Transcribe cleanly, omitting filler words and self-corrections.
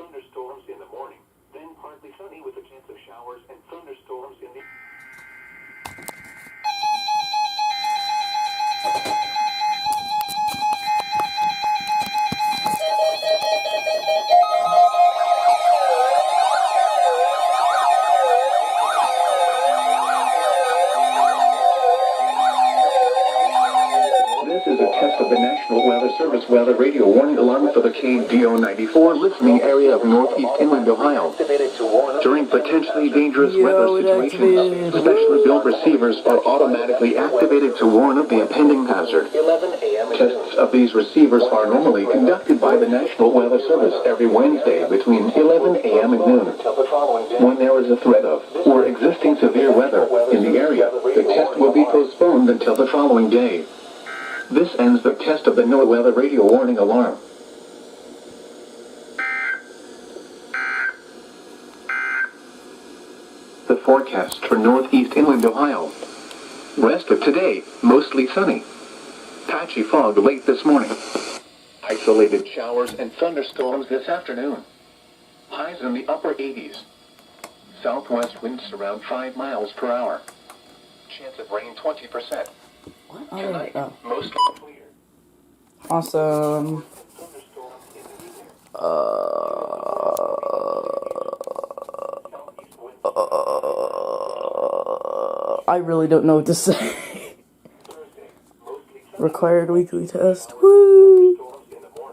thunderstorms in the morning. Then partly sunny with a chance of showers and thunderstorms in the... This is a test of the National Weather Service weather radio warning alarm for the KDO94 listening area of northeast inland Ohio. During potentially dangerous weather situations, specially built receivers are automatically activated to warn of the impending hazard. Tests of these receivers are normally conducted by the National Weather Service every Wednesday between 11 a.m. and noon. When there is a threat of or existing severe weather in the area, the test will be postponed until the following day. This ends the test of the NOAA weather radio warning alarm. The forecast for northeast inland Ohio. Rest of today, mostly sunny. Patchy fog late this morning. Isolated showers and thunderstorms this afternoon. Highs in the upper 80s. Southwest winds around 5 miles per hour. Chance of rain 20%. Tonight, mostly clear. Awesome. I really don't know what to say. Required weekly test. Woo!